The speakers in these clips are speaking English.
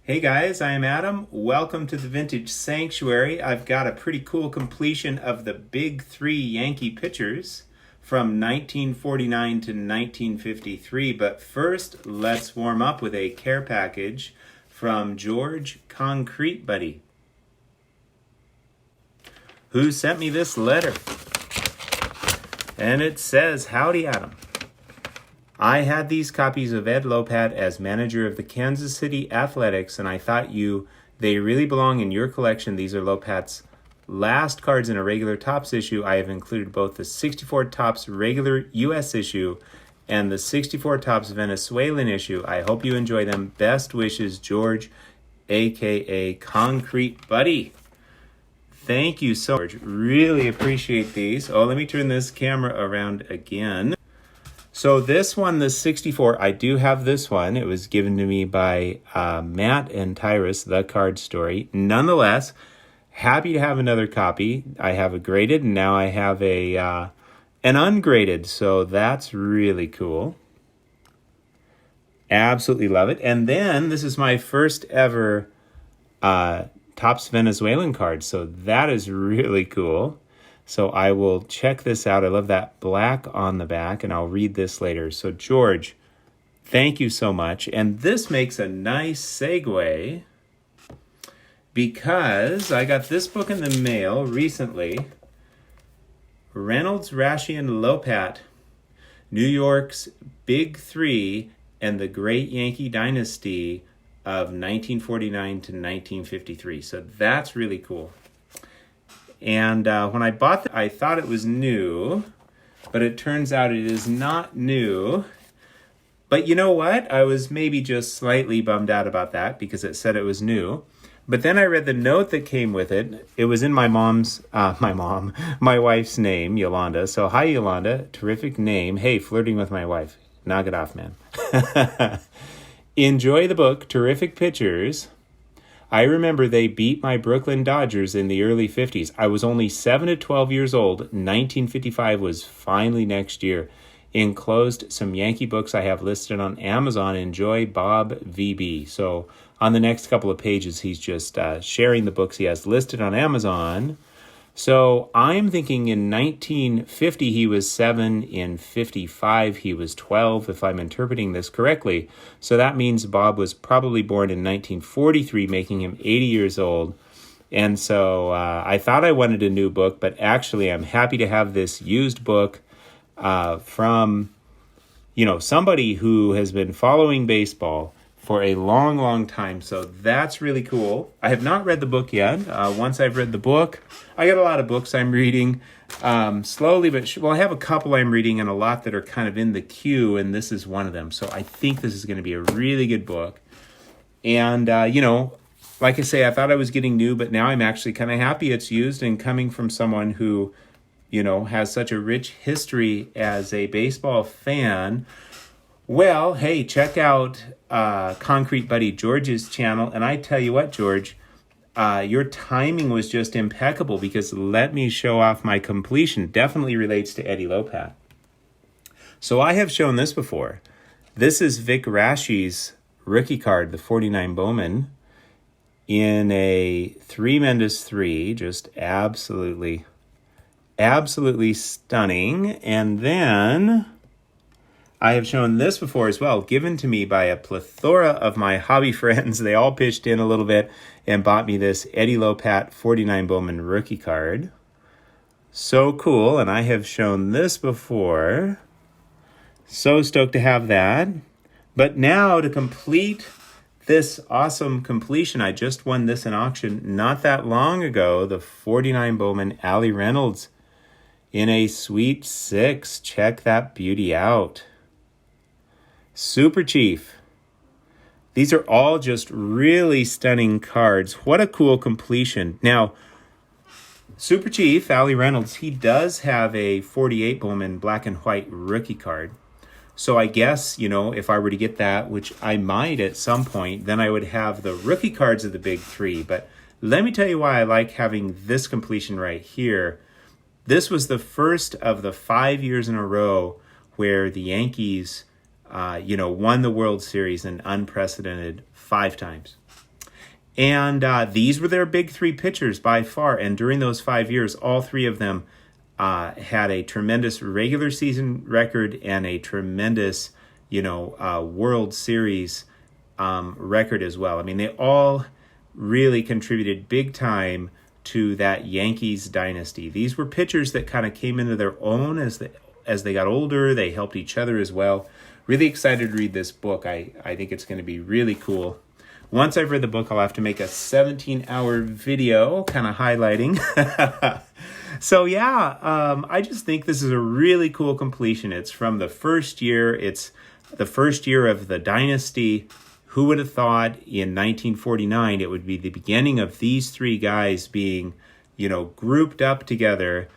Hey guys, I am Adam. Welcome to the Vintage Sanctuary. I've got a pretty cool completion of the big three Yankee pitchers from 1949 to 1953. But first, let's warm up with a care package from George Concrete Buddy, who sent me this letter. And it says, "Howdy, Adam. I had these copies of Ed Lopat as manager of the Kansas City Athletics, and I thought they really belong in your collection. These are Lopat's last cards in a regular Topps issue. I have included both the 64 Topps regular U.S. issue and the 64 Topps Venezuelan issue. I hope you enjoy them. Best wishes, George, a.k.a. Concrete Buddy." Thank you so much. Really appreciate these. Oh, let me turn this camera around again. So this one, the 64, I do have this one. It was given to me by Matt and Tyrus, The Card Story. Nonetheless, happy to have another copy. I have a graded, and now I have an ungraded. So that's really cool. Absolutely love it. And then this is my first ever Topps Venezuelan card. So that is really cool. So I will check this out. I love that black on the back, and I'll read this later. So George, thank you so much. And this makes a nice segue because I got this book in the mail recently. Reynolds, Rashi, and Lopat, New York's Big Three and the Great Yankee Dynasty of 1949 to 1953. So that's really cool. And when I bought it, I thought it was new, but it turns out it is not new. But you know what? I was maybe just slightly bummed out about that because it said it was new. But then I read the note that came with it. It was in my wife's name, Yolanda. So hi, Yolanda. Terrific name. Hey, flirting with my wife. Knock it off, man. Enjoy the book, Terrific Pitchers. I remember they beat my Brooklyn Dodgers in the early 50s. I was only 7 to 12 years old. 1955 was finally next year. Enclosed some Yankee books I have listed on Amazon. Enjoy, Bob VB. So on the next couple of pages, he's just sharing the books he has listed on Amazon. So I'm thinking in 1950 he was 7, in 55 he was 12, if I'm interpreting this correctly. So that means Bob was probably born in 1943, making him 80 years old. And so I thought I wanted a new book, but actually I'm happy to have this used book from somebody who has been following baseball for a long, long time. So that's really cool. I have not read the book yet. Once I've read the book, I got a lot of books I'm reading slowly, but I have a couple I'm reading and a lot that are kind of in the queue, and this is one of them. So I think this is going to be a really good book. And, like I say, I thought I was getting new, but now I'm actually kind of happy it's used and coming from someone who, has such a rich history as a baseball fan. Well, hey, check out Concrete Buddy George's channel. And I tell you what, George, your timing was just impeccable because let me show off my completion. Definitely relates to Eddie Lopat. So I have shown this before. This is Vic Rashi's rookie card, the 49 Bowman, in a Tremendous 3. Just absolutely stunning. And then I have shown this before as well, given to me by a plethora of my hobby friends. They all pitched in a little bit and bought me this Eddie Lopat 49 Bowman rookie card. So cool, and I have shown this before. So stoked to have that. But now to complete this awesome completion, I just won this in auction not that long ago, the 49 Bowman Allie Reynolds in a Sweet 6. Check that beauty out. Super Chief. These are all just really stunning cards. What a cool completion. Now, Super Chief, Allie Reynolds, he does have a 48 Bowman black and white rookie card. So I guess, if I were to get that, which I might at some point, then I would have the rookie cards of the big three. But let me tell you why I like having this completion right here. This was the first of the 5 years in a row where the Yankees won the World Series an unprecedented 5 times. And these were their big three pitchers by far. And during those 5 years, all three of them had a tremendous regular season record and a tremendous, World Series record as well. I mean, they all really contributed big time to that Yankees dynasty. These were pitchers that kind of came into their own as they got older. They helped each other as well. Really excited to read this book. I think it's going to be really cool. Once I've read the book, I'll have to make a 17-hour video kind of highlighting. So yeah, I just think this is a really cool completion. It's from the first year. It's the first year of the dynasty. Who would have thought in 1949 it would be the beginning of these three guys being, grouped up together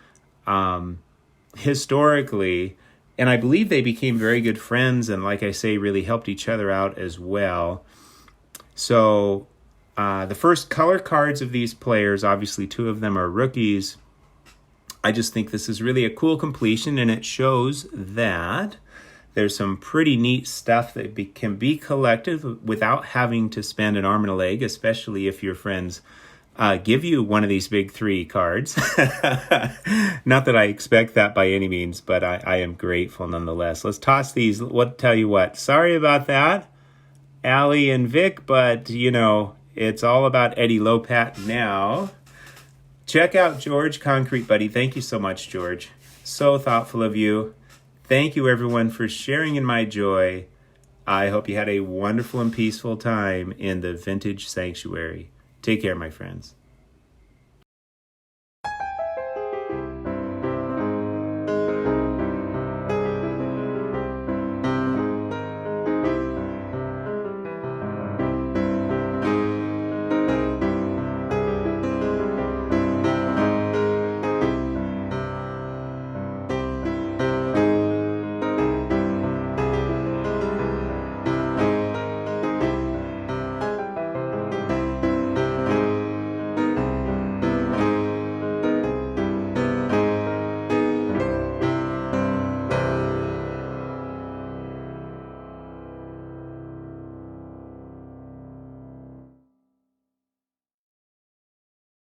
historically. And I believe they became very good friends and, like I say, really helped each other out as well. So the first color cards of these players, obviously two of them are rookies. I just think this is really a cool completion, and it shows that there's some pretty neat stuff that can be collected without having to spend an arm and a leg, especially if your friends give you one of these big three cards. Not that I expect that by any means, but I am grateful nonetheless. Let's toss these. Tell you what, sorry about that, Allie and Vic, but, it's all about Eddie Lopat now. Check out George, Concrete Buddy. Thank you so much, George. So thoughtful of you. Thank you, everyone, for sharing in my joy. I hope you had a wonderful and peaceful time in the Vintage Sanctuary. Take care, my friends.